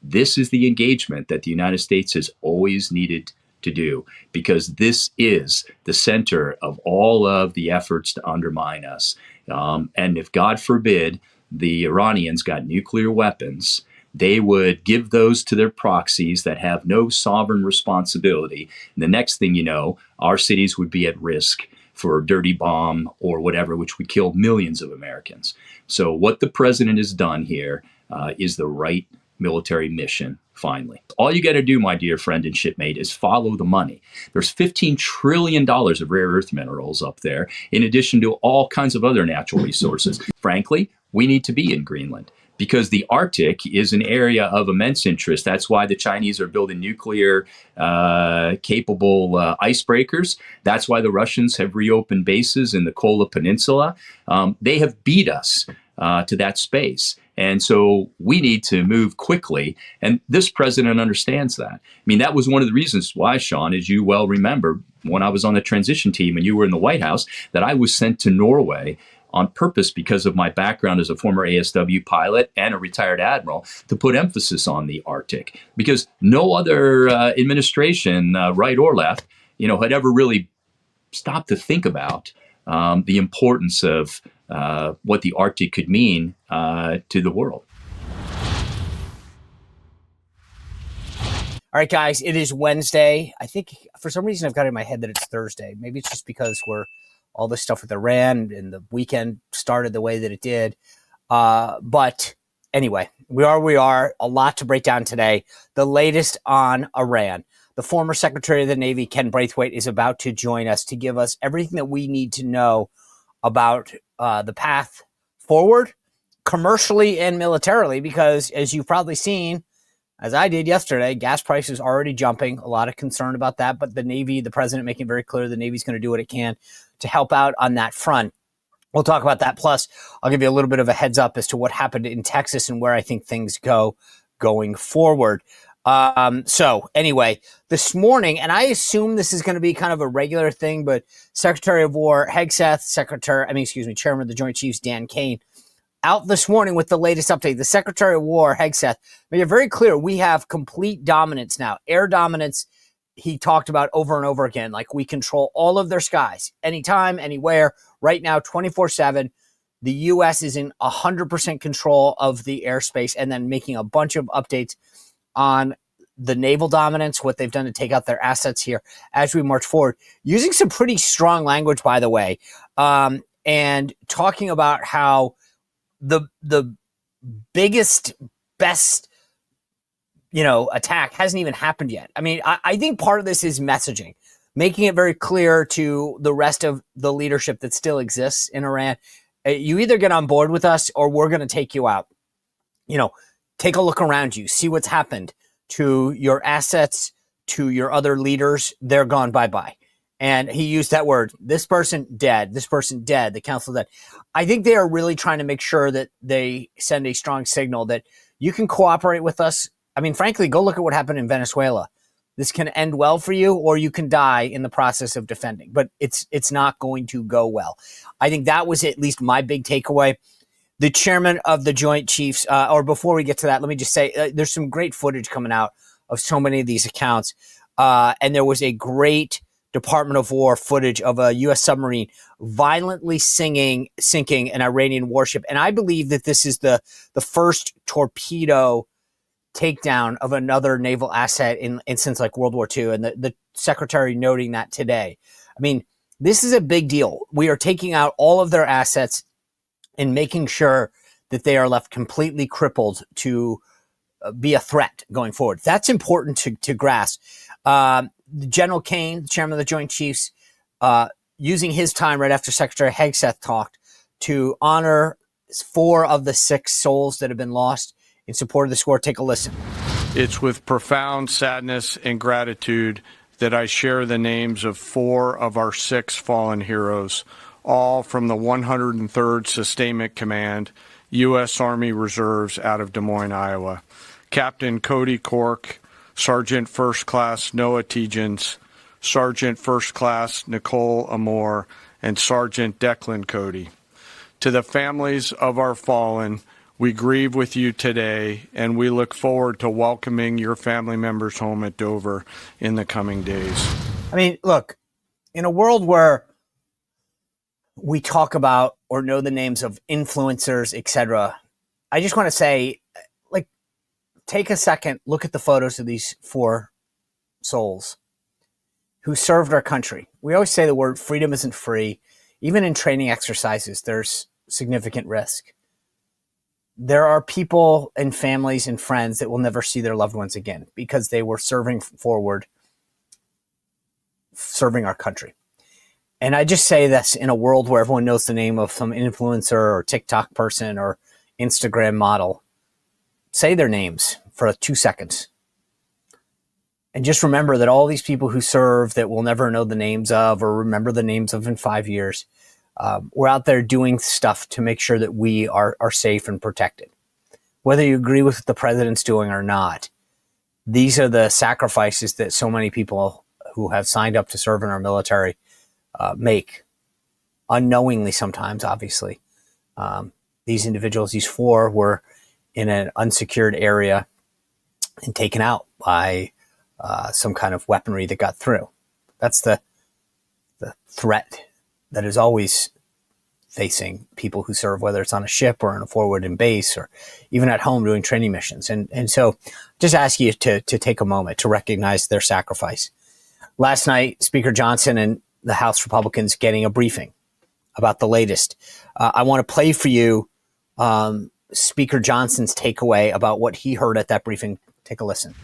This is the engagement that the United States has always needed to do, because this is the center of all of the efforts to undermine us. And if, God forbid, the Iranians got nuclear weapons, they would give those to their proxies that have no sovereign responsibility. And the next thing you know, our cities would be at risk for a dirty bomb or whatever, which would kill millions of Americans. So what the president has done here is the right military mission, finally. All you got to do, my dear friend and shipmate, is follow the money. There's $15 trillion of rare earth minerals up there, in addition to all kinds of other natural resources. Frankly, we need to be in Greenland, because the Arctic is an area of immense interest. That's why the Chinese are building nuclear capable icebreakers. That's why the Russians have reopened bases in the Kola Peninsula. They have beat us to that space. And so we need to move quickly. And this president understands that. I mean, that was one of the reasons why, Sean, as you well remember, when I was on the transition team and you were in the White House, that I was sent to Norway on purpose, because of my background as a former ASW pilot and a retired admiral, to put emphasis on the Arctic, because no other administration, right or left, had ever really stopped to think about the importance of what the Arctic could mean to the world. All right, guys, it is Wednesday. I think for some reason I've got it in my head that it's Thursday. Maybe it's just because all this stuff with Iran and the weekend started the way that it did. But anyway, we are. A lot to break down today. The latest on Iran. The former Secretary of the Navy, Ken Braithwaite, is about to join us to give us everything that we need to know about the path forward, commercially and militarily, because as you've probably seen, as I did yesterday, gas prices already jumping. A lot of concern about that, but the Navy, the president making it very clear the Navy's going to do what it can to help out on that front. We'll talk about that. Plus, I'll give you a little bit of a heads up as to what happened in Texas and where I think things go going forward. So anyway, this morning, and I assume this is going to be kind of a regular thing, but Secretary of War Hegseth, Chairman of the Joint Chiefs, Dan Kane, out this morning with the latest update. The Secretary of War Hegseth made it very clear we have complete dominance now, air dominance. He talked about over and over again, like we control all of their skies, anytime, anywhere, right now, 24/7. The U.S. is in 100% control of the airspace, and then making a bunch of updates on the naval dominance, what they've done to take out their assets here as we march forward, using some pretty strong language, by the way, and talking about how the biggest, best, attack hasn't even happened yet. I mean, I think part of this is messaging, making it very clear to the rest of the leadership that still exists in Iran. You either get on board with us or we're going to take you out. Take a look around you, see what's happened to your assets, to your other leaders. They're gone, bye-bye. And he used that word, this person dead, the council dead. I think they are really trying to make sure that they send a strong signal that you can cooperate with us. I mean, frankly, go look at what happened in Venezuela. This can end well for you, or you can die in the process of defending, but it's not going to go well. I think that was at least my big takeaway. The chairman of the Joint Chiefs, or before we get to that, let me just say there's some great footage coming out of so many of these accounts. And there was a great Department of War footage of a U.S. submarine violently sinking an Iranian warship. And I believe that this is the first torpedo takedown of another naval asset in since like World War II. And the secretary noting that today. I mean, this is a big deal. We are taking out all of their assets and making sure that they are left completely crippled to be a threat going forward. That's important to grasp. General Kane, chairman of the Joint Chiefs, using his time right after Secretary Hegseth talked to honor 4 of the 6 souls that have been lost in support of this war. Take a listen. It's with profound sadness and gratitude that I share the names of 4 of our 6 fallen heroes, all from the 103rd Sustainment Command, U.S. Army Reserves out of Des Moines, Iowa. Captain Cody Cork, Sergeant First Class Noah Tegens, Sergeant First Class Nicole Amore, and Sergeant Declan Cody. To the families of our fallen, We grieve with you today, and we look forward to welcoming your family members home at Dover in the coming days. I mean, look, in a world where we talk about or know the names of influencers, etc., I just want to say, like, take a second, look at the photos of these four souls who served our country. We always say the word freedom isn't free. Even in training exercises, there's significant risk. There are people and families and friends that will never see their loved ones again because they were serving forward, serving our country. And I just say this in a world where everyone knows the name of some influencer or TikTok person or Instagram model. Say their names for 2 seconds. And just remember that all these people who serve that we'll never know the names of or remember the names of in 5 years, we're out there doing stuff to make sure that we are safe and protected. Whether you agree with what the president's doing or not, these are the sacrifices that so many people who have signed up to serve in our military make. Unknowingly sometimes, obviously. These individuals, these four, were in an unsecured area and taken out by some kind of weaponry that got through. That's the threat that is always facing people who serve, whether it's on a ship or in a forward in base or even at home doing training missions. And so just ask you to take a moment to recognize their sacrifice. Last night, Speaker Johnson and the House Republicans getting a briefing about the latest. I want to play for you Speaker Johnson's takeaway about what he heard at that briefing. Take a listen.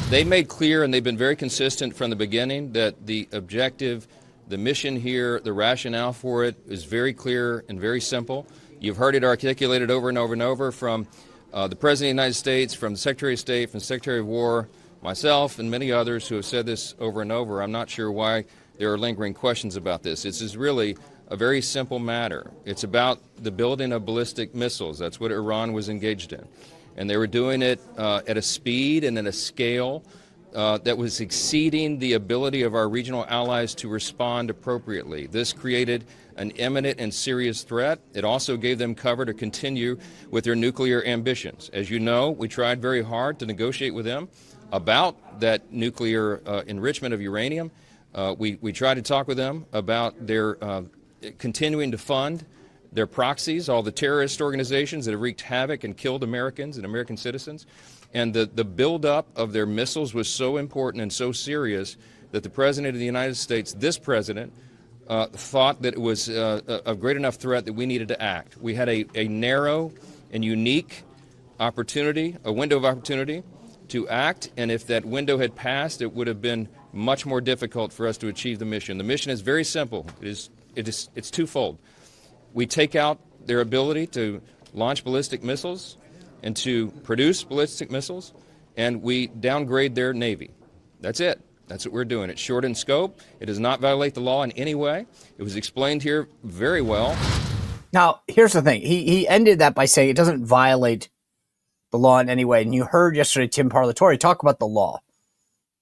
They made clear, and they've been very consistent from the beginning, that the objective, the mission here, the rationale for it is very clear and very simple. You've heard it articulated over and over and over from the President of the United States, from the Secretary of State, from the Secretary of War, myself, and many others who have said this over and over. I'm not sure why there are lingering questions about this. This is really a very simple matter. It's about the building of ballistic missiles. That's what Iran was engaged in. And they were doing it at a speed and at a scale that was exceeding the ability of our regional allies to respond appropriately. This created an imminent and serious threat. It also gave them cover to continue with their nuclear ambitions. As you know, we tried very hard to negotiate with them about that nuclear enrichment of uranium. We tried to talk with them about their continuing to fund their proxies, all the terrorist organizations that have wreaked havoc and killed Americans and American citizens. And the buildup of their missiles was so important and so serious that the President of the United States, this President, thought that it was a great enough threat that we needed to act. We had a narrow and unique opportunity, a window of opportunity to act, and if that window had passed, it would have been much more difficult for us to achieve the mission. The mission is very simple. It's twofold. We take out their ability to launch ballistic missiles and to produce ballistic missiles, and we downgrade their Navy. That's it. That's what we're doing. It's short in scope. It does not violate the law in any way. It was explained here very well. Now, here's the thing. He ended that by saying it doesn't violate the law in any way. And you heard yesterday Tim Parlatore talk about the law,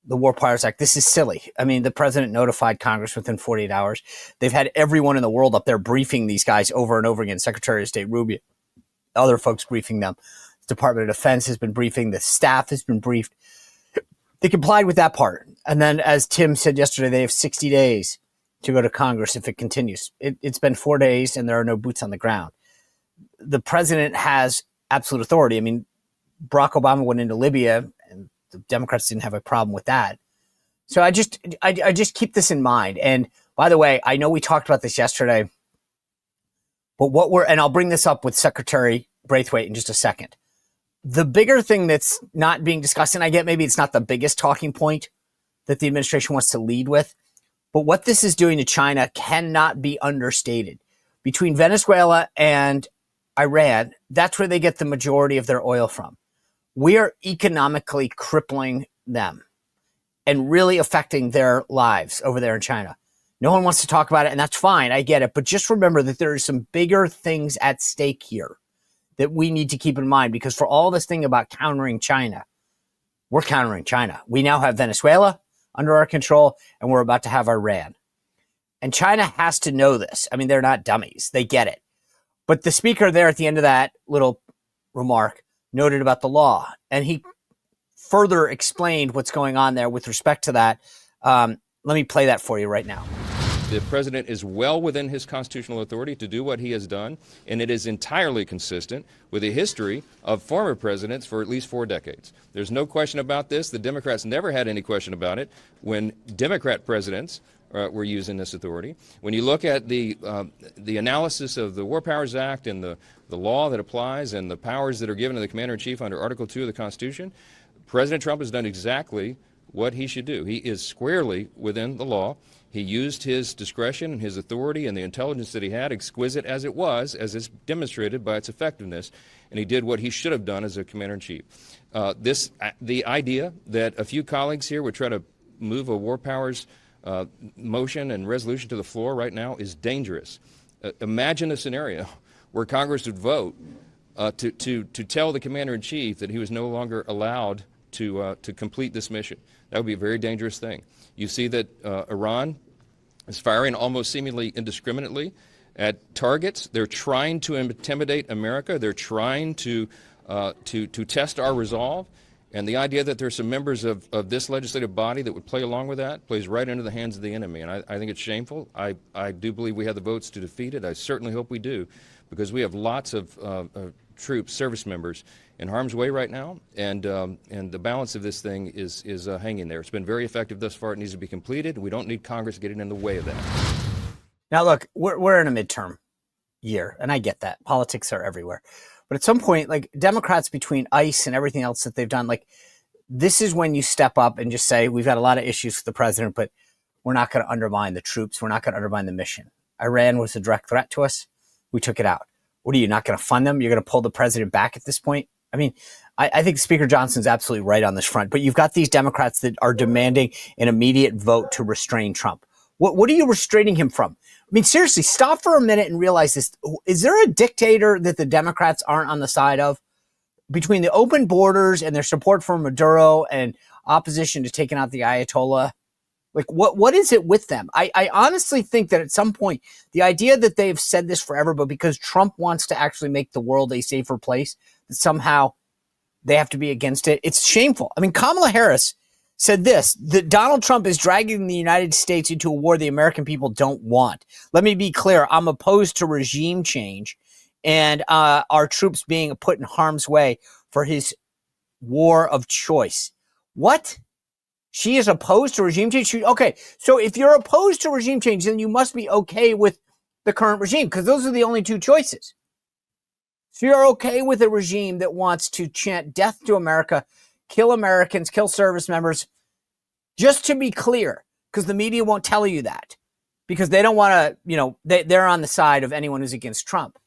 the War Powers Act. This is silly. I mean, the president notified Congress within 48 hours. They've had everyone in the world up there briefing these guys over and over again. Secretary of State Rubio, other folks briefing them. The Department of Defense has been briefing. The staff has been briefed. They complied with that part. And then, as Tim said yesterday, they have 60 days to go to Congress if it continues. It's been 4 days and there are no boots on the ground. The president has absolute authority. I mean, Barack Obama went into Libya and the Democrats didn't have a problem with that. So I just keep this in mind. And by the way, I know we talked about this yesterday, but and I'll bring this up with Secretary Braithwaite in just a second. The bigger thing that's not being discussed, and I get maybe it's not the biggest talking point that the administration wants to lead with, but what this is doing to China cannot be understated. Between Venezuela and Iran, that's where they get the majority of their oil from. We are economically crippling them and really affecting their lives over there in China. No one wants to talk about it, and that's fine. I get it. But just remember that there are some bigger things at stake here that we need to keep in mind, because for all this thing about countering China, we're countering China. We now have Venezuela under our control, and we're about to have Iran. And China has to know this. I mean, they're not dummies. They get it. But the speaker there at the end of that little remark noted about the law, and he further explained what's going on there with respect to that. Let me play that for you right now. The president is well within his constitutional authority to do what he has done, and it is entirely consistent with a history of former presidents for at least 4 decades. There's no question about this. The Democrats never had any question about it when Democrat presidents were using this authority. When you look at the analysis of the War Powers Act and the law that applies and the powers that are given to the Commander-in-Chief under Article 2 of the Constitution, President Trump has done exactly what he should do. He is squarely within the law. He used his discretion and his authority and the intelligence that he had, exquisite as it was, as is demonstrated by its effectiveness, and he did what he should have done as a commander-in-chief. The idea that a few colleagues here would try to move a war powers motion and resolution to the floor right now is dangerous. Imagine a scenario where Congress would vote to tell the commander-in-chief that he was no longer allowed to complete this mission. That would be a very dangerous thing. You see that Iran is firing almost seemingly indiscriminately at targets. They're trying to intimidate America. They're trying to test our resolve. And the idea that there's some members of this legislative body that would play along with that plays right into the hands of the enemy. And I think it's shameful. I do believe we have the votes to defeat it. I certainly hope we do, because we have lots of troops, service members, in harm's way right now, and the balance of this thing is hanging there. It's been very effective thus far. It needs to be completed. We don't need Congress getting in the way of that. Now, look, we're in a midterm year, and I get that. Politics are everywhere. But at some point, like Democrats, between ICE and everything else that they've done, like this is when you step up and just say, we've got a lot of issues with the president, but we're not going to undermine the troops. We're not going to undermine the mission. Iran was a direct threat to us. We took it out. What are you, not going to fund them? You're going to pull the president back at this point? I mean, I think Speaker Johnson's absolutely right on this front, but you've got these Democrats that are demanding an immediate vote to restrain Trump. What are you restraining him from? I mean, seriously, stop for a minute and realize this. Is there a dictator that the Democrats aren't on the side of? Between the open borders and their support for Maduro and opposition to taking out the Ayatollah, like what is it with them? I honestly think that at some point, the idea that they've said this forever, but because Trump wants to actually make the world a safer place, that somehow they have to be against it. It's shameful. I mean, Kamala Harris said this, that Donald Trump is dragging the United States into a war the American people don't want. Let me be clear. I'm opposed to regime change and our troops being put in harm's way for his war of choice. What? She is opposed to regime change? Okay, so if you're opposed to regime change, then you must be okay with the current regime, because those are the only two choices. So you're okay with a regime that wants to chant death to America, kill Americans, kill service members. Just to be clear, because the media won't tell you that, because they don't want to, they're on the side of anyone who's against Trump.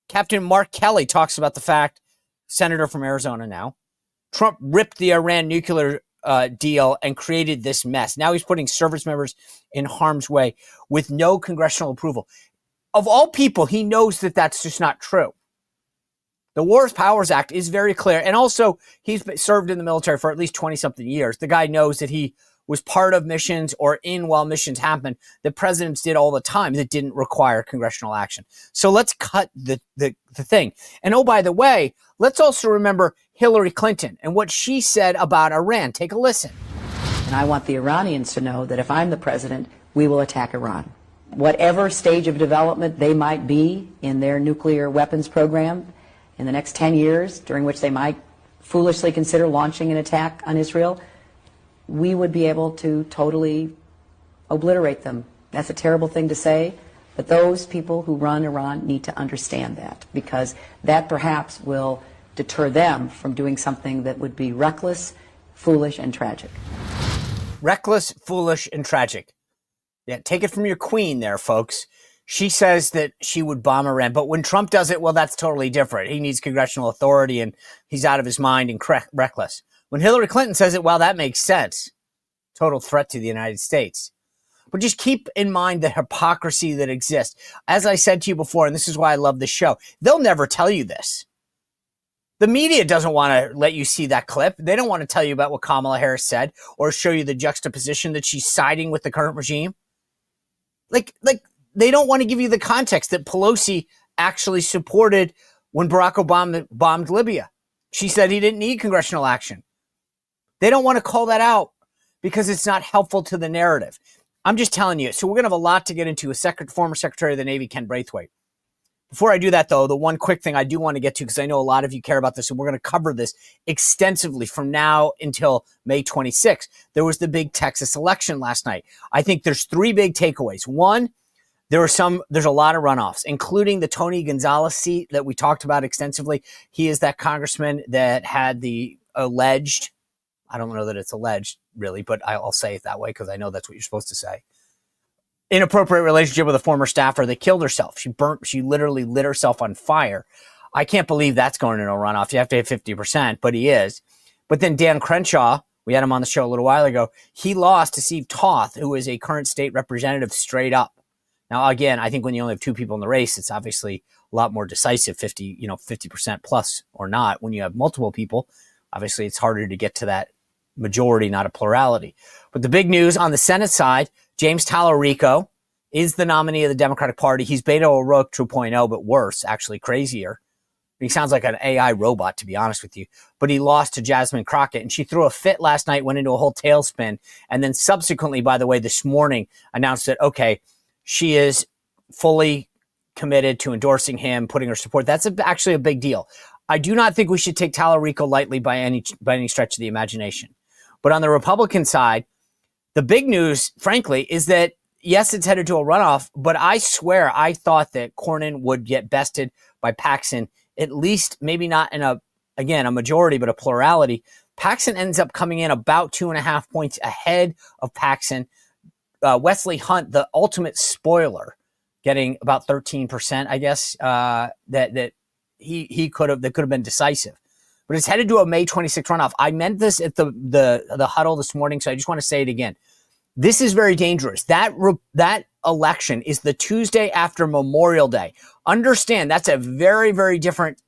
Captain Mark Kelly talks about the fact, senator from Arizona now, Trump ripped the Iran nuclear deal and created this mess. Now he's putting service members in harm's way with no congressional approval. Of all people, he knows that that's just not true. The War Powers Act is very clear. And also, he's served in the military for at least 20-something years. The guy knows that he was part of missions or in while missions happened that presidents did all the time that didn't require congressional action. So let's cut the thing. And oh, by the way, let's also remember Hillary Clinton and what she said about Iran. Take a listen. And I want the Iranians to know that if I'm the president, we will attack Iran. Whatever stage of development they might be in their nuclear weapons program, in the next 10 years, during which they might foolishly consider launching an attack on Israel, we would be able to totally obliterate them. That's a terrible thing to say, but those people who run Iran need to understand that, because that perhaps will deter them from doing something that would be reckless, foolish, and tragic. Reckless, foolish, and tragic. Yeah, take it from your queen there, folks. She says that she would bomb Iran, but when Trump does it, well, that's totally different. He needs congressional authority and he's out of his mind and reckless. When Hillary Clinton says it, well, that makes sense. Total threat to the United States. But just keep in mind the hypocrisy that exists. As I said to you before, and this is why I love this show, they'll never tell you this. The media doesn't want to let you see that clip. They don't want to tell you about what Kamala Harris said or show you the juxtaposition that she's siding with the current regime. Like they don't want to give you the context that Pelosi actually supported when Barack Obama bombed Libya. She said he didn't need congressional action. They don't want to call that out because it's not helpful to the narrative. I'm just telling you. So we're going to have a lot to get into with former Secretary of the Navy, Ken Braithwaite. Before I do that, though, the one quick thing I do want to get to, because I know a lot of you care about this, and we're going to cover this extensively from now until May 26th. There was the big Texas election last night. I think there's three big takeaways. One, there's a lot of runoffs, including the Tony Gonzalez seat that we talked about extensively. He is that congressman that had the alleged, I don't know that it's alleged really, but I'll say it that way because I know that's what you're supposed to say, inappropriate relationship with a former staffer that killed herself. She literally lit herself on fire. I can't believe that's going into a runoff. You have to hit 50%, but he is. But then Dan Crenshaw, we had him on the show a little while ago. He lost to Steve Toth, who is a current state representative, straight up. Now, again, I think when you only have two people in the race, it's obviously a lot more decisive, 50% plus or not. When you have multiple people, obviously it's harder to get to that majority, not a plurality. But the big news on the Senate side, James Talarico is the nominee of the Democratic Party. He's Beto O'Rourke 2.0, but worse, actually crazier. He sounds like an AI robot, to be honest with you. But he lost to Jasmine Crockett, and she threw a fit last night, went into a whole tailspin, and then subsequently, by the way, this morning announced that, okay, she is fully committed to endorsing him, putting her support. That's actually a big deal. I do not think we should take Talarico lightly by any stretch of the imagination. But on the Republican side, the big news, frankly, is that, yes, it's headed to a runoff, but I swear I thought that Cornyn would get bested by Paxson, at least maybe not in a majority, but a plurality. Paxson ends up coming in about 2.5 points ahead of Paxson. Wesley Hunt, the ultimate spoiler, getting about 13%, I guess, that he could have been decisive. But it's headed to a May 26th runoff. I meant this at the huddle this morning, so I just want to say it again. This is very dangerous. That election is the Tuesday after Memorial Day. Understand, that's a very, very different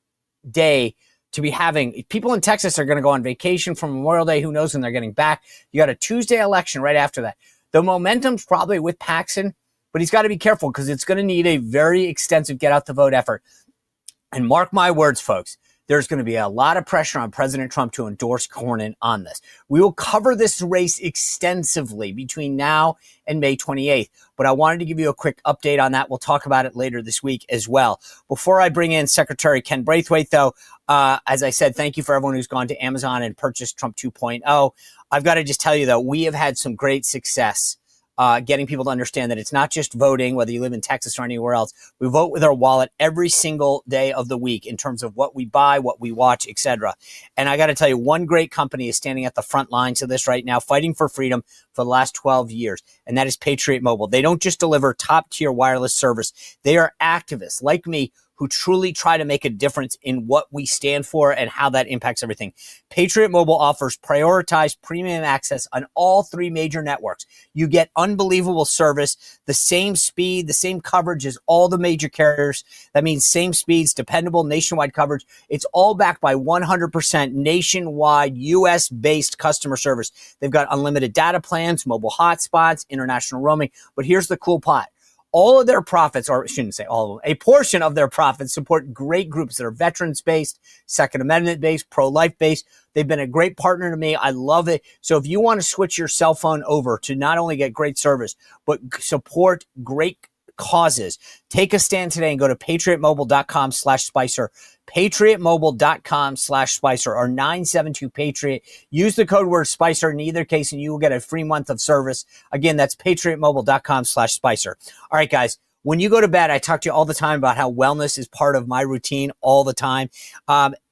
day to be having. People in Texas are going to go on vacation from Memorial Day. Who knows when they're getting back? You got a Tuesday election right after that. The momentum's probably with Paxson, but he's got to be careful because it's going to need a very extensive get-out-the-vote effort. And mark my words, folks, there's going to be a lot of pressure on President Trump to endorse Cornyn on this. We will cover this race extensively between now and May 28th, but I wanted to give you a quick update on that. We'll talk about it later this week as well. Before I bring in Secretary Ken Braithwaite, though, as I said, thank you for everyone who's gone to Amazon and purchased Trump 2.0. I've got to just tell you, though, we have had some great success getting people to understand that it's not just voting, whether you live in Texas or anywhere else. We vote with our wallet every single day of the week in terms of what we buy, what we watch, etc. And I got to tell you, one great company is standing at the front lines of this right now, fighting for freedom for the last 12 years, and that is Patriot Mobile. They don't just deliver top-tier wireless service. They are activists like me who truly try to make a difference in what we stand for and how that impacts everything. Patriot Mobile offers prioritized premium access on all three major networks. You get unbelievable service, the same speed, the same coverage as all the major carriers. That means same speeds, dependable nationwide coverage. It's all backed by 100% nationwide US-based customer service. They've got unlimited data plans, mobile hotspots, international roaming. But here's the cool part. All of their profits, or I shouldn't say all of them, a portion of their profits support great groups that are veterans-based, Second Amendment-based, pro-life-based. They've been a great partner to me. I love it. So if you want to switch your cell phone over to not only get great service, but support great causes, take a stand today and go to patriotmobile.com/Spicer, patriotmobile.com/Spicer, or 972-PATRIOT. Use the code word Spicer in either case, and you will get a free month of service. Again, that's patriotmobile.com/Spicer. All right, guys. When you go to bed, I talk to you all the time about how wellness is part of my routine all the time.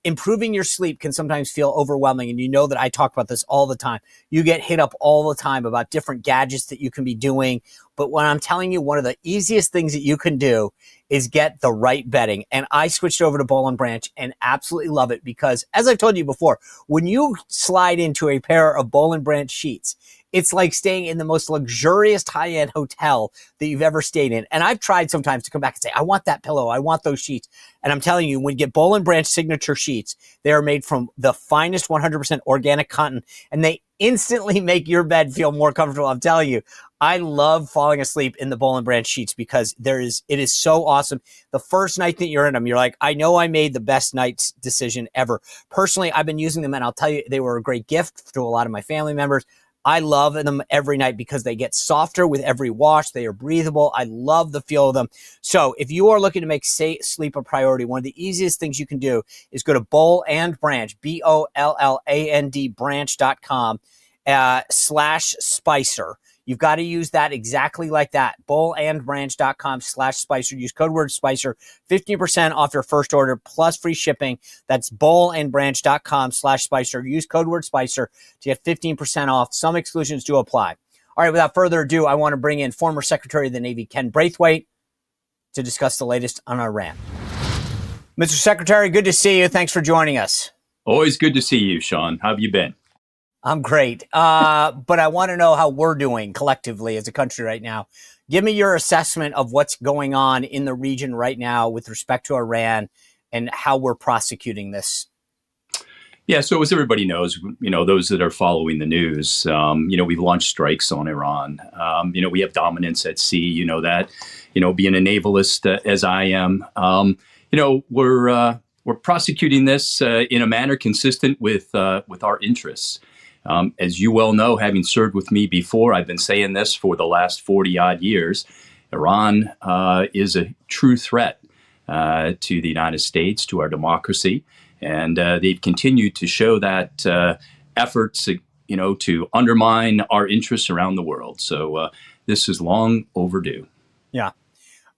Improving your sleep can sometimes feel overwhelming, and you know that I talk about this all the time. You get hit up all the time about different gadgets that you can be doing. But when I'm telling you, one of the easiest things that you can do is get the right bedding. And I switched over to Boll & Branch and absolutely love it because, as I've told you before, when you slide into a pair of Boll & Branch sheets, it's like staying in the most luxurious high-end hotel that you've ever stayed in. And I've tried sometimes to come back and say, I want that pillow. I want those sheets. And I'm telling you, when you get Boll & Branch signature sheets, they are made from the finest 100% organic cotton, and they instantly make your bed feel more comfortable. I'm telling you, I love falling asleep in the Boll and Branch sheets because it is so awesome. The first night that you're in them, you're like, I know I made the best night's decision ever. Personally, I've been using them, and I'll tell you, they were a great gift to a lot of my family members. I love them every night because they get softer with every wash. They are breathable. I love the feel of them. So if you are looking to make sleep a priority, one of the easiest things you can do is go to Boll and Branch, BOLLAND branch.com /Spicer. You've got to use that exactly like that. Bollandbranch.com /Spicer. Use code word Spicer, 15% off your first order plus free shipping. That's bollandbranch.com /Spicer. Use code word Spicer to get 15% off. Some exclusions do apply. All right, without further ado, I want to bring in former Secretary of the Navy Ken Braithwaite to discuss the latest on Iran. Mr. Secretary, good to see you. Thanks for joining us. Always good to see you, Sean. How have you been? I'm great. But I want to know how we're doing collectively as a country right now. Give me your assessment of what's going on in the region right now with respect to Iran and how we're prosecuting this. Yeah, so as everybody knows, those that are following the news, we've launched strikes on Iran. We have dominance at sea, that, being a navalist as I am, we're prosecuting this in a manner consistent with our interests. As you well know, having served with me before, I've been saying this for the last 40 odd years. Iran is a true threat to the United States, to our democracy. And they've continued to show that efforts, to undermine our interests around the world. So this is long overdue. Yeah.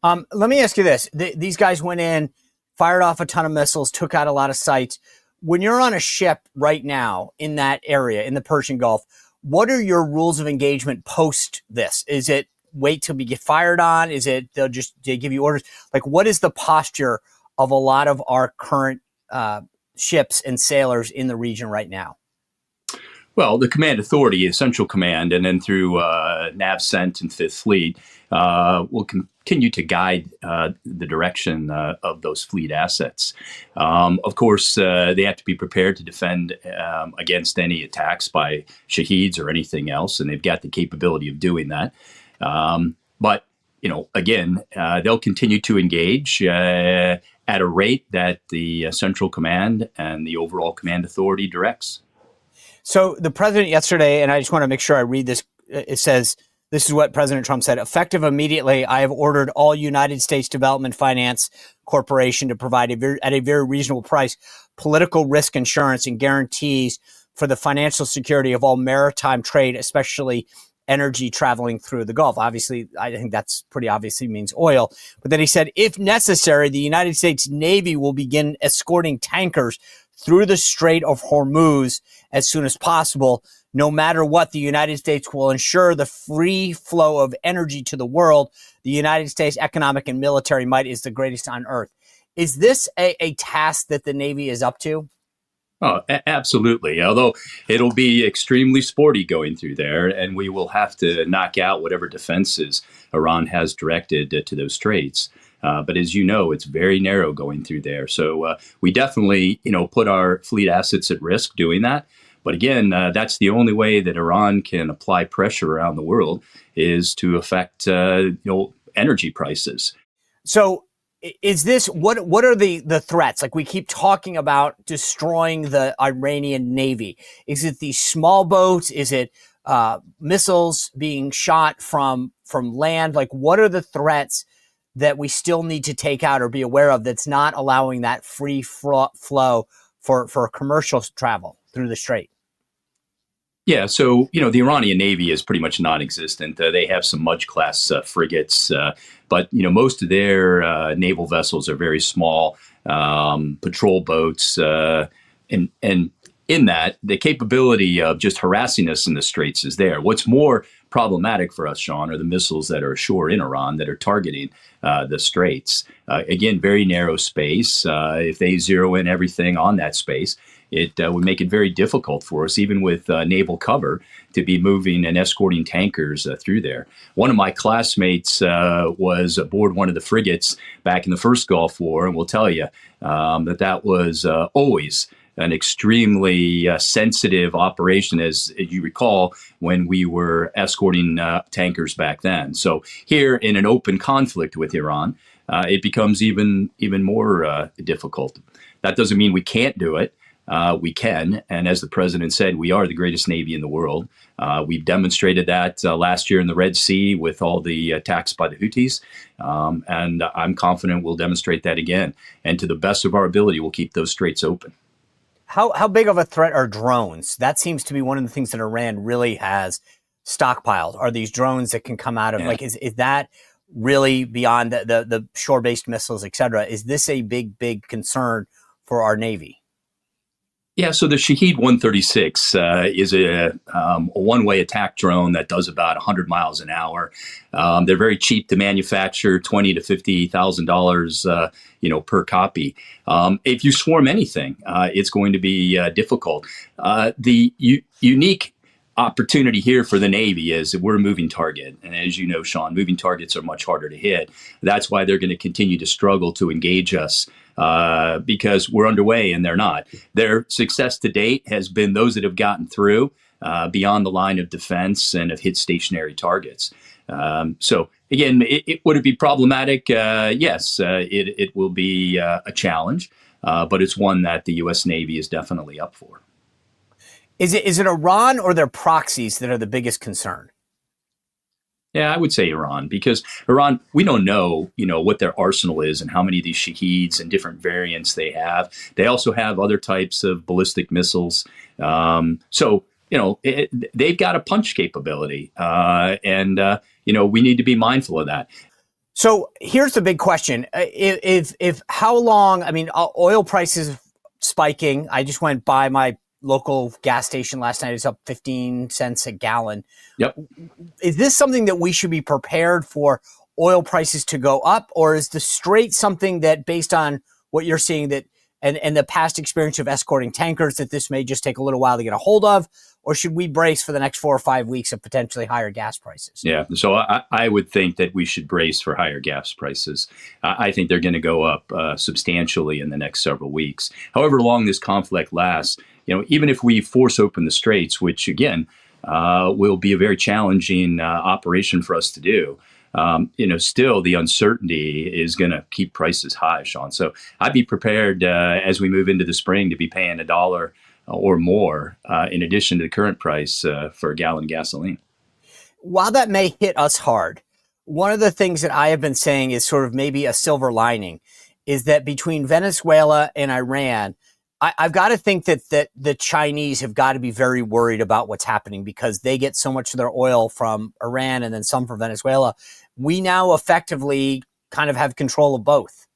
Let me ask you this. These guys went in, fired off a ton of missiles, took out a lot of sites. When you're on a ship right now in that area, in the Persian Gulf, what are your rules of engagement post this? Is it wait till we get fired on? Is it they give you orders? Like, what is the posture of a lot of our current ships and sailors in the region right now? Well, the command authority, Central Command, and then through NAVCENT and Fifth Fleet, will continue to guide the direction of those fleet assets. Of course, they have to be prepared to defend against any attacks by Shaheeds or anything else, and they've got the capability of doing that. But again, they'll continue to engage at a rate that the Central Command and the overall command authority directs. So the president yesterday, and I just want to make sure I read this, it says, this is what President Trump said: effective immediately, I have ordered all United States Development Finance Corporation to provide at a very reasonable price political risk insurance and guarantees for the financial security of all maritime trade, especially energy traveling through the Gulf. Obviously, I think that's pretty obviously means oil. But then he said, if necessary, the United States Navy will begin escorting tankers through the Strait of Hormuz as soon as possible. No matter what, the United States will ensure the free flow of energy to the world. The United States economic and military might is the greatest on earth. Is this a task that the Navy is up to? Oh, absolutely. Although it'll be extremely sporty going through there, and we will have to knock out whatever defenses Iran has directed to those straits. But as you know, it's very narrow going through there. So we definitely, put our fleet assets at risk doing that. But again, that's the only way that Iran can apply pressure around the world is to affect, energy prices. So is this what are the threats? Like, we keep talking about destroying the Iranian Navy. Is it these small boats? Is it missiles being shot from land? Like, what are the threats that we still need to take out or be aware of that's not allowing that free flow for commercial travel through the strait? Yeah, so, the Iranian Navy is pretty much non-existent. They have some Mudge-class frigates, but, most of their naval vessels are very small patrol boats. And in that, the capability of just harassing us in the straits is there. What's more problematic for us, Sean, are the missiles that are ashore in Iran that are targeting the straits. Again, very narrow space. If they zero in everything on that space, it would make it very difficult for us, even with naval cover, to be moving and escorting tankers through there. One of my classmates was aboard one of the frigates back in the first Gulf War, and will tell you that was always an extremely sensitive operation, as you recall, when we were escorting tankers back then. So here in an open conflict with Iran, it becomes even more difficult. That doesn't mean we can't do it. We can. And as the president said, we are the greatest Navy in the world. We've demonstrated that last year in the Red Sea with all the attacks by the Houthis. And I'm confident we'll demonstrate that again. And to the best of our ability, we'll keep those straits open. How big of a threat are drones? That seems to be one of the things that Iran really has stockpiled. Are these drones that can come out of, like, is that really beyond the shore-based missiles, et cetera? Is this a big concern for our Navy? Yeah, so the Shahed 136 is a one-way attack drone that does about 100 miles an hour. They're very cheap to manufacture, $20,000 to $50,000, per copy. If you swarm anything, it's going to be difficult. The unique opportunity here for the Navy is that we're a moving target. And as you know, Sean, moving targets are much harder to hit. That's why they're going to continue to struggle to engage us because we're underway and they're not. Their success to date has been those that have gotten through beyond the line of defense and have hit stationary targets. So again, would it be problematic? Yes, it will be a challenge, but it's one that the U.S. Navy is definitely up for. Is it Iran or their proxies that are the biggest concern? Yeah, I would say Iran, because Iran, we don't know, what their arsenal is and how many of these Shaheeds and different variants they have. They also have other types of ballistic missiles. So they've got a punch capability, and we need to be mindful of that. So here's the big question: if how long? I mean, oil prices spiking. I just went by my local gas station last night. It's up 15 cents a gallon. Yep. Is this something that we should be prepared for oil prices to go up, or is the Strait something that, based on what you're seeing, that and the past experience of escorting tankers, that this may just take a little while to get a hold of? Or should we brace for the next 4 or 5 weeks of potentially higher gas prices? Yeah, so I would think that we should brace for higher gas prices. I think they're going to go up substantially in the next several weeks. However long this conflict lasts, even if we force open the straits, which again will be a very challenging operation for us to do, still the uncertainty is going to keep prices high, Sean. So I'd be prepared as we move into the spring to be paying $1 or more in addition to the current price for a gallon of gasoline. While that may hit us hard, one of the things that I have been saying is sort of maybe a silver lining is that between Venezuela and Iran, I've got to think that the Chinese have got to be very worried about what's happening, because they get so much of their oil from Iran and then some from Venezuela. We now effectively kind of have control of both.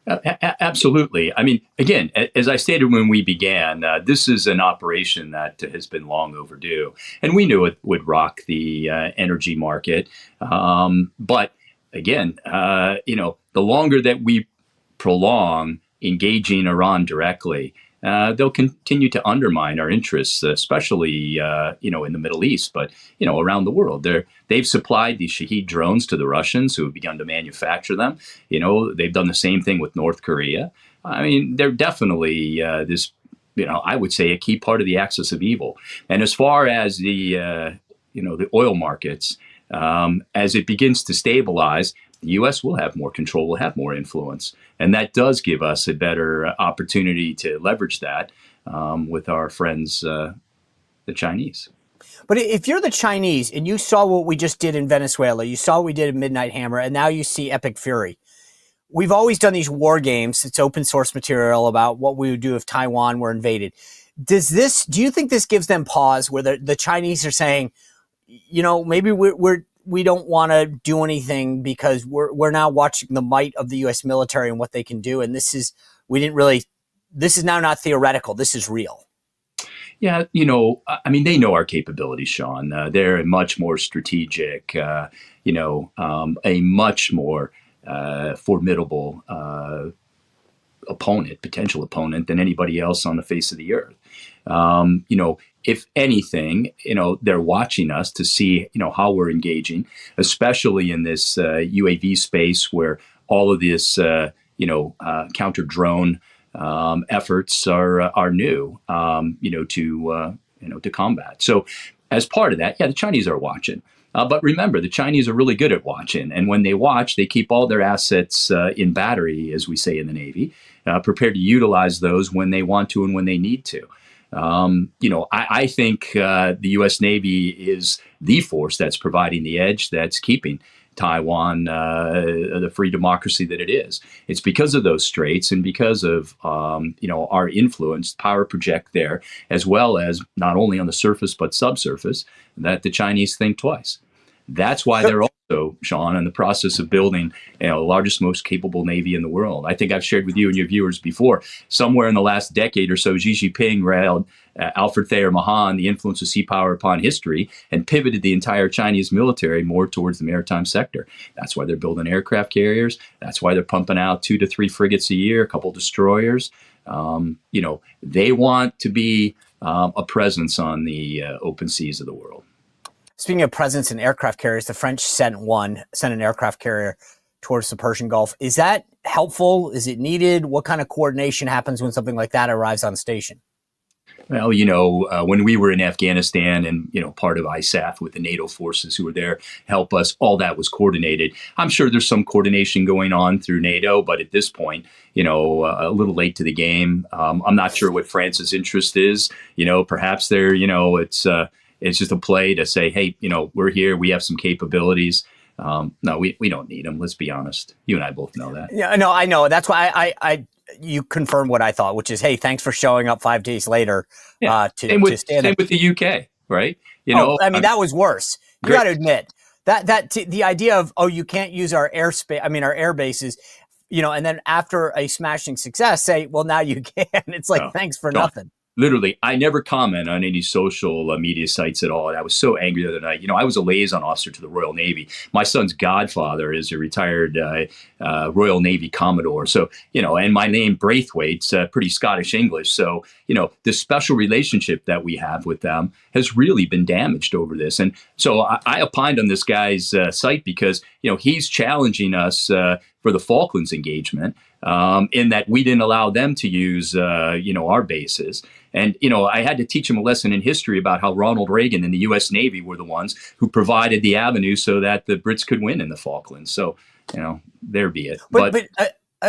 Absolutely. I mean, again, as I stated when we began, this is an operation that has been long overdue, and we knew it would rock the energy market. But again, the longer that we prolong engaging Iran directly, they'll continue to undermine our interests, especially in the Middle East, but around the world. They've supplied these Shahed drones to the Russians, who have begun to manufacture them. They've done the same thing with North Korea. I mean, they're definitely this, I would say, a key part of the axis of evil. And as far as the oil markets, as it begins to stabilize, the U.S. will have more control, will have more influence. And that does give us a better opportunity to leverage that with our friends, the Chinese. But if you're the Chinese and you saw what we just did in Venezuela, you saw what we did in Midnight Hammer, and now you see Epic Fury. We've always done these war games. It's open source material about what we would do if Taiwan were invaded. Do you think this gives them pause, where the Chinese are saying, maybe we don't want to do anything because we're now watching the might of the U.S. military and what they can do, and this is now not theoretical. This is real. Yeah, I mean, they know our capabilities, Sean. They're a much more strategic, a much more formidable potential opponent than anybody else on the face of the earth. If anything, they're watching us to see, how we're engaging, especially in this UAV space where all of this, counter drone efforts are new, to combat. So as part of that, yeah, the Chinese are watching. But remember, the Chinese are really good at watching. And when they watch, they keep all their assets in battery, as we say in the Navy, prepared to utilize those when they want to and when they need to. I think the U.S. Navy is the force that's providing the edge that's keeping Taiwan the free democracy that it is. It's because of those straits and because of our influence, power project there, as well as not only on the surface but subsurface, that the Chinese think twice. That's why they're also, Sean, in the process of building the largest, most capable Navy in the world. I think I've shared with you and your viewers before, somewhere in the last decade or so, Xi Jinping railed Alfred Thayer Mahan, the influence of sea power upon history, and pivoted the entire Chinese military more towards the maritime sector. That's why they're building aircraft carriers. That's why they're pumping out 2 to 3 frigates a year, a couple destroyers. They want to be a presence on the open seas of the world. Speaking of presence in aircraft carriers, the French sent an aircraft carrier towards the Persian Gulf. Is that helpful? Is it needed? What kind of coordination happens when something like that arrives on station? Well, when we were in Afghanistan and, part of ISAF with the NATO forces who were there help us, all that was coordinated. I'm sure there's some coordination going on through NATO, but at this point, a little late to the game. I'm not sure what France's interest is. Perhaps they're, it's just a play to say, hey, we're here. We have some capabilities. No, we don't need them. Let's be honest. You and I both know that. Yeah, no, I know. That's why you confirmed what I thought, which is, hey, thanks for showing up 5 days later. Yeah. To stand same with the UK, right? That was worse. You got to admit that the idea of, you can't use our air bases, and then after a smashing success, say, well, now you can. It's like, thanks for nothing. Literally, I never comment on any social media sites at all. And I was so angry the other night. I was a liaison officer to the Royal Navy. My son's godfather is a retired Royal Navy Commodore. So, and my name, Braithwaite's pretty Scottish English. So, this special relationship that we have with them has really been damaged over this. And so I opined on this guy's site because, he's challenging us for the Falklands engagement. In that we didn't allow them to use, our bases. And, I had to teach him a lesson in history about how Ronald Reagan and the U.S. Navy were the ones who provided the avenue so that the Brits could win in the Falklands. So, there be it. But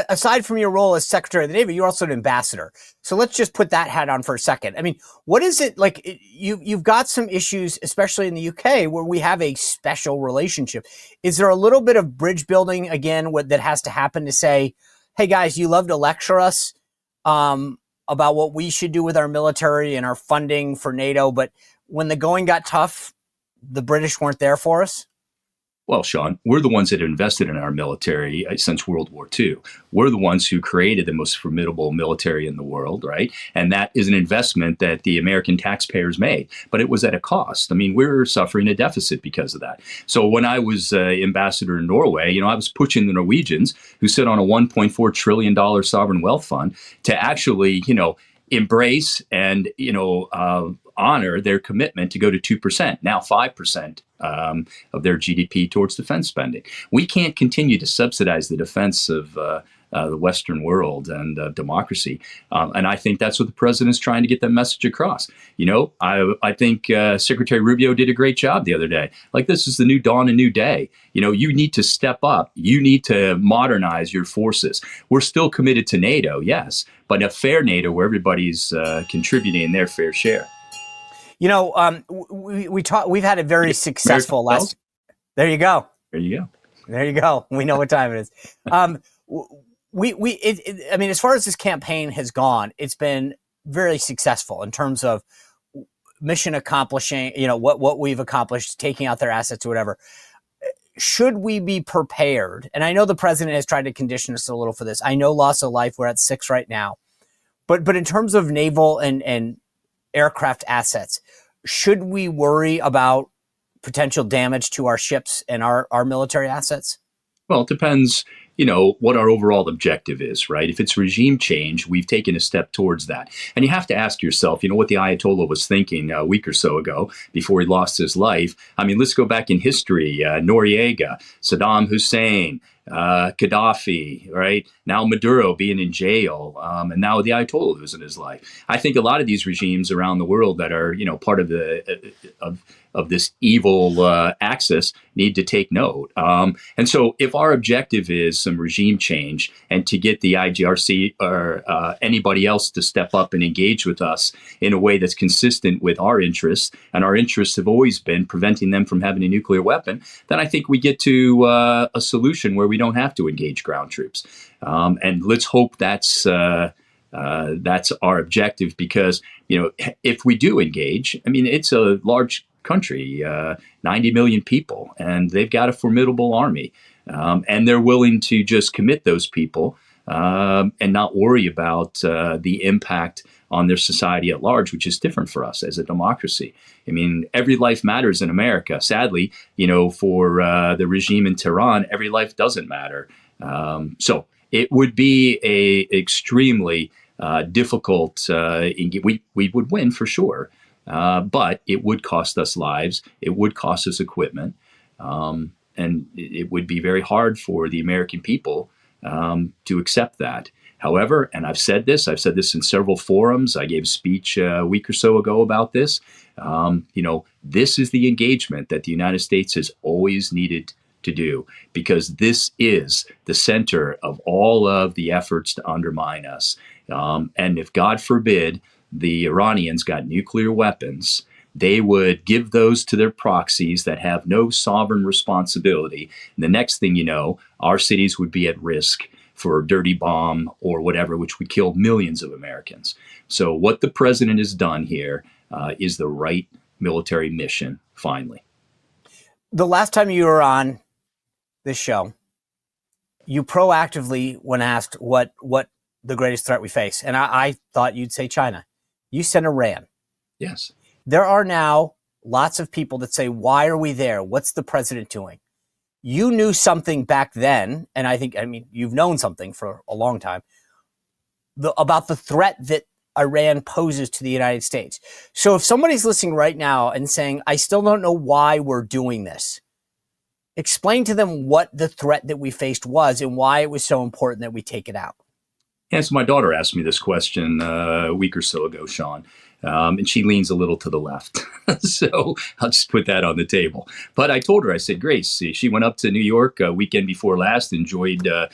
aside from your role as Secretary of the Navy, you're also an ambassador. So let's just put that hat on for a second. I mean, what is it like? You've got some issues, especially in the UK, where we have a special relationship. Is there a little bit of bridge building again that has to happen to say, hey guys, you love to lecture us about what we should do with our military and our funding for NATO, but when the going got tough, the British weren't there for us? Well, Sean, we're the ones that have invested in our military since World War II. We're the ones who created the most formidable military in the world, right? And that is an investment that the American taxpayers made, but it was at a cost. I mean, we're suffering a deficit because of that. So when I was ambassador in Norway, I was pushing the Norwegians, who sit on a $1.4 trillion sovereign wealth fund, to actually, embrace and, honor their commitment to go to 2%, now 5% of their GDP towards defense spending. We can't continue to subsidize the defense of the Western world and democracy. And I think that's what the president's trying to get that message across. I think Secretary Rubio did a great job the other day. Like, this is the new dawn, a new day. You need to step up. You need to modernize your forces. We're still committed to NATO, yes, but a fair NATO where everybody's contributing their fair share. We've had a very successful last. There you go. There you go. There you go. We know what time it is. As far as this campaign has gone, it's been very successful in terms of mission accomplishing, what we've accomplished, taking out their assets or whatever. Should we be prepared? And I know the president has tried to condition us a little for this. I know loss of life, we're at 6 right now. But in terms of naval and aircraft assets, should we worry about potential damage to our ships and our military assets? Well, it depends, what our overall objective is, right? If it's regime change, we've taken a step towards that. And you have to ask yourself, what the Ayatollah was thinking a week or so ago before he lost his life. I mean, let's go back in history. Noriega, Saddam Hussein, Gaddafi, right? Now Maduro being in jail, and now the Ayatollah losing his life. I think a lot of these regimes around the world that are, part of of this evil axis need to take note. And so, if our objective is some regime change and to get the IGRC or anybody else to step up and engage with us in a way that's consistent with our interests, and our interests have always been preventing them from having a nuclear weapon, then I think we get to a solution where we don't have to engage ground troops. And let's hope that's our objective, because if we do engage, I mean, it's a large country, 90 million people, and they've got a formidable army, and they're willing to just commit those people and not worry about the impact on their society at large, which is different for us as a democracy. I mean, every life matters in America. Sadly, for the regime in Tehran, every life doesn't matter. So it would be a extremely difficult. We would win for sure, but it would cost us lives. It would cost us equipment, and it would be very hard for the American people to accept that. However, and I've said this in several forums. I gave a speech a week or so ago about this. This is the engagement that the United States has always needed to do, because this is the center of all of the efforts to undermine us. And if, God forbid, the Iranians got nuclear weapons, they would give those to their proxies that have no sovereign responsibility. And the next thing you know, our cities would be at risk for a dirty bomb or whatever, which would kill millions of Americans. So what the president has done here is the right military mission, finally. The last time you were on this show, you proactively, when asked what the greatest threat we face, and I thought you'd say China, you said Iran. Yes. There are now lots of people that say, why are we there? What's the president doing? You knew something back then, and I mean, you've known something for a long time, about the threat that Iran poses to the United States. So if somebody's listening right now and saying, I still don't know why we're doing this, explain to them what the threat that we faced was and why it was so important that we take it out. Yeah, so my daughter asked me this question a week or so ago, Sean, and she leans a little to the left. So I'll just put that on the table. But I told her, I said, Grace, she went up to New York a weekend before last, enjoyed, a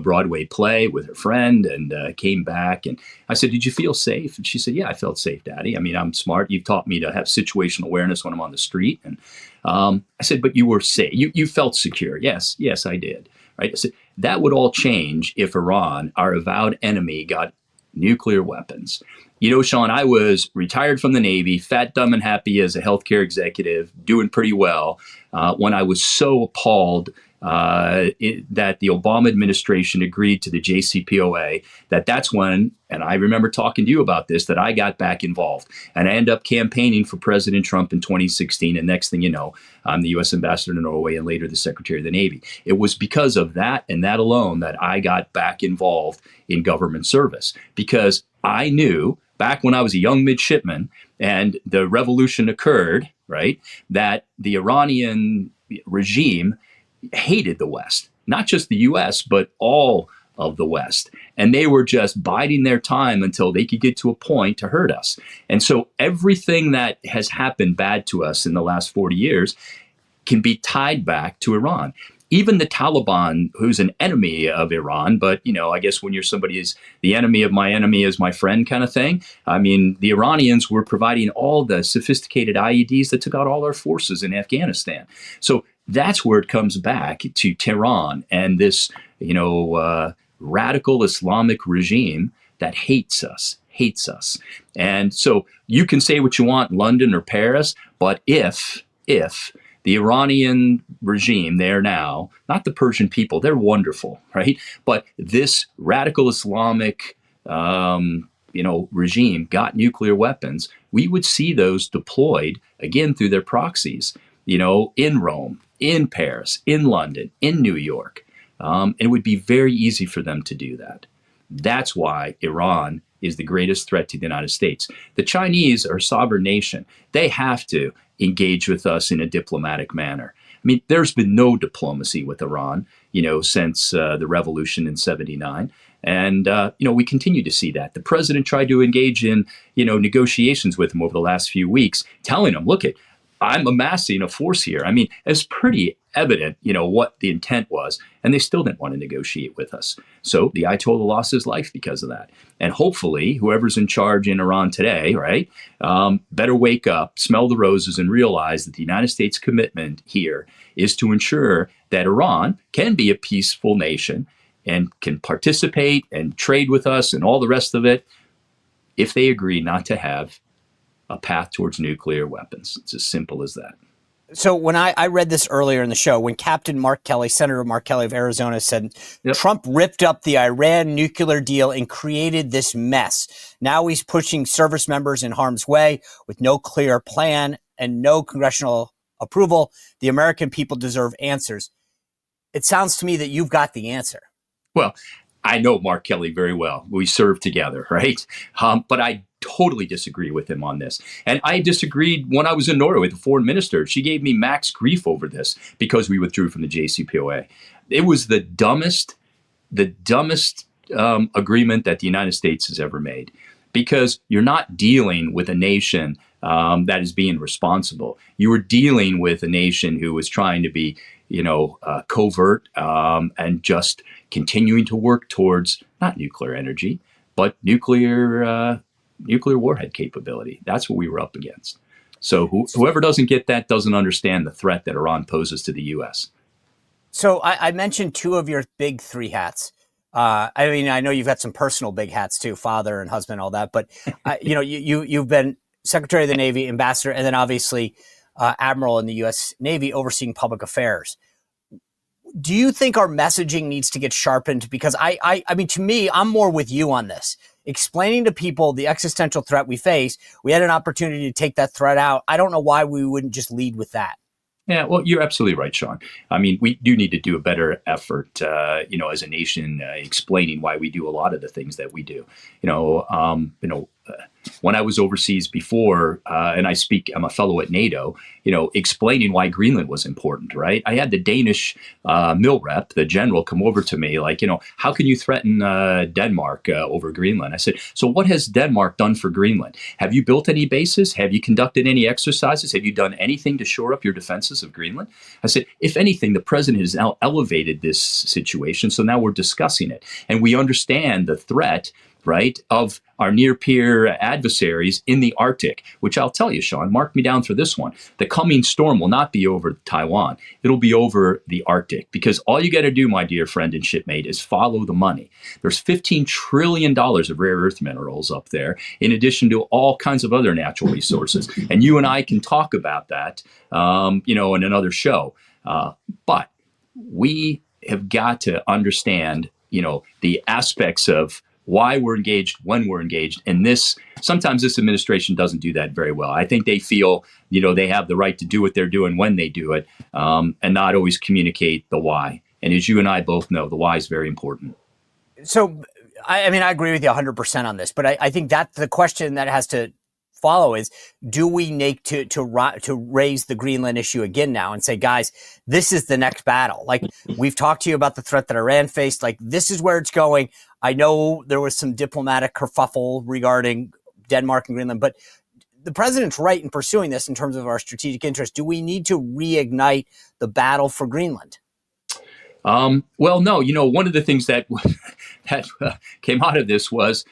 Broadway play with her friend, and came back. And I said, did you feel safe? And she said, yeah, I felt safe, Daddy. I mean, I'm smart. You've taught me to have situational awareness when I'm on the street. And I said, but you were safe. You felt secure. Yes, I did. Right? I said, that would all change if Iran, our avowed enemy, got nuclear weapons. Sean, I was retired from the Navy, fat, dumb, and happy as a healthcare executive, doing pretty well, when I was so appalled that the Obama administration agreed to the JCPOA, that's when, and I remember talking to you about this, that I got back involved. And I ended up campaigning for President Trump in 2016. And next thing you know, I'm the U.S. ambassador to Norway and later the Secretary of the Navy. It was because of that and that alone that I got back involved in government service, because I knew back when I was a young midshipman and the revolution occurred, right, that the Iranian regime hated the West, not just the U.S., but all of the West. And they were just biding their time until they could get to a point to hurt us. And so everything that has happened bad to us in the last 40 years can be tied back to Iran. Even the Taliban, who's an enemy of Iran, but, I guess when you're somebody is the enemy of my enemy is my friend kind of thing. I mean, the Iranians were providing all the sophisticated IEDs that took out all our forces in Afghanistan. So that's where it comes back to Tehran and this, radical Islamic regime that hates us. And so you can say what you want in London or Paris, but if the Iranian regime there now, not the Persian people, they're wonderful, right? But this radical Islamic, regime got nuclear weapons, we would see those deployed again through their proxies, in Rome, in Paris, in London, in New York. And it would be very easy for them to do that. That's why Iran is the greatest threat to the United States. The Chinese are a sovereign nation. They have to engage with us in a diplomatic manner. mean, there's been no diplomacy with Iran, since the revolution in '79. And, we continue to see that. The president tried to engage in, negotiations with him over the last few weeks, telling him, look, I'm amassing a force here. I mean, it's pretty evident, what the intent was, and they still didn't want to negotiate with us. So the Ayatollah lost his life because of that. And hopefully, whoever's in charge in Iran today, right, better wake up, smell the roses, and realize that the United States commitment here is to ensure that Iran can be a peaceful nation and can participate and trade with us and all the rest of it if they agree not to have a path towards nuclear weapons. It's as simple as that. So when I read this earlier in the show, when Captain Mark Kelly, Senator Mark Kelly of Arizona, said Trump ripped up the Iran nuclear deal and created this mess. Now he's pushing service members in harm's way with no clear plan and no congressional approval. The American people deserve answers. It sounds to me that you've got the answer. Well, I know Mark Kelly very well. We served together, right? But I totally disagree with him on this. And I disagreed when I was in Norway with the foreign minister. She gave me max grief over this because we withdrew from the JCPOA. It was the dumbest agreement that the United States has ever made, because you're not dealing with a nation that is being responsible. You were dealing with a nation who was trying to be, covert and just continuing to work towards not nuclear energy, but nuclear warhead capability. That's what we were up against. So whoever doesn't get that doesn't understand the threat that Iran poses to the U.S. So I mentioned two of your big three hats. I mean, I know you've got some personal big hats too, father and husband, all that. But you've been Secretary of the Navy, ambassador, and then obviously admiral in the U.S. Navy, overseeing public affairs. Do you think our messaging needs to get sharpened? Because I mean, to me, I'm more with you on this. Explaining to people the existential threat we face, we had an opportunity to take that threat out. I don't know why we wouldn't just lead with that. Yeah, well, you're absolutely right, Sean. I mean, we do need to do a better effort, as a nation, explaining why we do a lot of the things that we do. When I was overseas before, and I'm a fellow at NATO, explaining why Greenland was important, right? I had the Danish mill rep, the general, come over to me like, how can you threaten Denmark over Greenland? I said, so what has Denmark done for Greenland? Have you built any bases? Have you conducted any exercises? Have you done anything to shore up your defenses of Greenland? I said, if anything, the president has now elevated this situation. So now we're discussing it and we understand the threat, right, of our near-peer adversaries in the Arctic, which I'll tell you, Sean, mark me down for this one. The coming storm will not be over Taiwan. It'll be over the Arctic, because all you got to do, my dear friend and shipmate, is follow the money. There's $15 trillion of rare earth minerals up there, in addition to all kinds of other natural resources. And you and I can talk about that, in another show. But we have got to understand, the aspects of why we're engaged, when we're engaged. And sometimes this administration doesn't do that very well. I think they feel, they have the right to do what they're doing when they do it, and not always communicate the why. And as you and I both know, the why is very important. So, I mean, I agree with you 100% on this, but I think that the question that has to follow is, do we need to raise the Greenland issue again now and say, guys, this is the next battle? Like, we've talked to you about the threat that Iran faced. Like, this is where it's going. I know there was some diplomatic kerfuffle regarding Denmark and Greenland, but the president's right in pursuing this in terms of our strategic interest. Do we need to reignite the battle for Greenland? Well, no. One of the things that came out of this was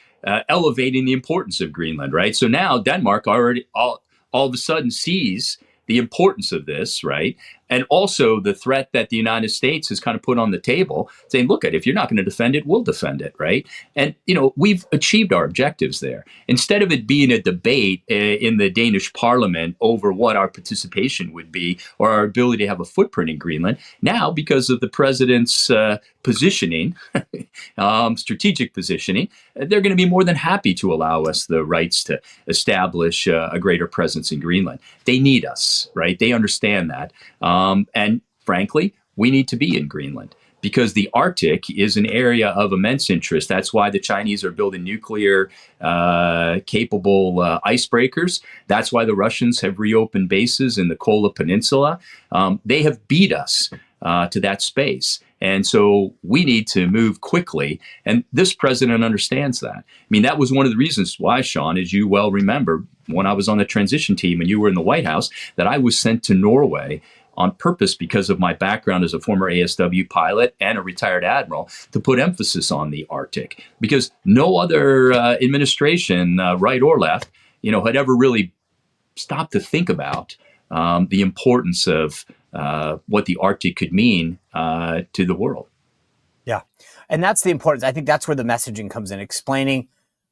elevating the importance of Greenland, right? So now Denmark already all of a sudden sees the importance of this, right? And also the threat that the United States has kind of put on the table, saying, look, if you're not going to defend it, we'll defend it, right? And, we've achieved our objectives there. Instead of it being a debate in the Danish parliament over what our participation would be or our ability to have a footprint in Greenland, now, because of the president's positioning, strategic positioning, they're going to be more than happy to allow us the rights to establish a greater presence in Greenland. They need us, right? They understand that. And frankly, we need to be in Greenland because the Arctic is an area of immense interest. That's why the Chinese are building nuclear capable icebreakers. That's why the Russians have reopened bases in the Kola Peninsula. They have beat us to that space. And so we need to move quickly. And this president understands that. I mean, that was one of the reasons why, Sean, as you well remember, when I was on the transition team and you were in the White House, that I was sent to Norway on purpose because of my background as a former ASW pilot and a retired admiral to put emphasis on the Arctic, because no other administration, right or left, had ever really stopped to think about the importance of what the Arctic could mean to the world. Yeah. And that's the importance. I think that's where the messaging comes in, explaining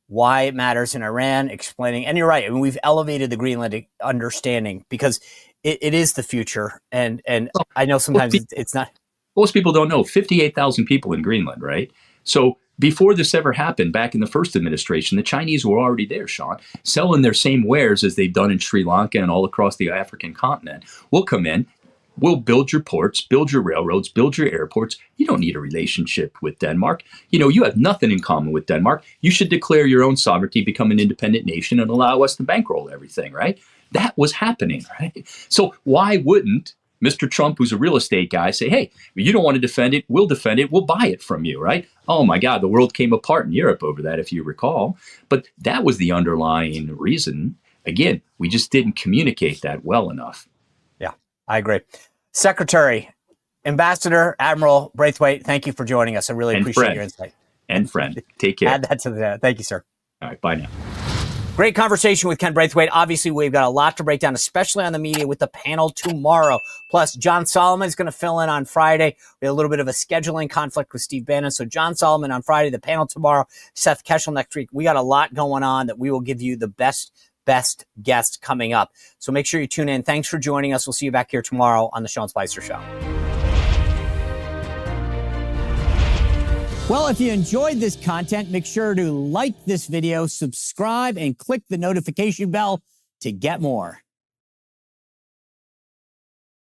why it matters in Iran, explaining, and you're right. I mean, we've elevated the Greenland understanding because it is the future. And I know sometimes it's not. Most people don't know 58,000 people in Greenland, right? So before this ever happened, back in the first administration, the Chinese were already there, Sean, selling their same wares as they've done in Sri Lanka and all across the African continent. We'll come in. We'll build your ports, build your railroads, build your airports. You don't need a relationship with Denmark. You have nothing in common with Denmark. You should declare your own sovereignty, become an independent nation, and allow us to bankroll everything, right? That was happening, right? So why wouldn't Mr. Trump, who's a real estate guy, say, hey, you don't want to defend it, we'll buy it from you, right? Oh my God, the world came apart in Europe over that, if you recall. But that was the underlying reason. Again, we just didn't communicate that well enough. I agree. Secretary, Ambassador, Admiral Braithwaite, thank you for joining us. I really appreciate your insight. And friend, take care. Add that to the thank you, sir. All right, bye now. Great conversation with Ken Braithwaite. Obviously, we've got a lot to break down, especially on the media with the panel tomorrow. Plus, John Solomon is going to fill in on Friday. We had a little bit of a scheduling conflict with Steve Bannon. So John Solomon on Friday, the panel tomorrow, Seth Keshel next week. We got a lot going on that we will give you the best guest coming up. So make sure you tune in. Thanks for joining us. We'll see you back here tomorrow on the Sean Spicer Show. Well, if you enjoyed this content, make sure to like this video, subscribe, and click the notification bell to get more.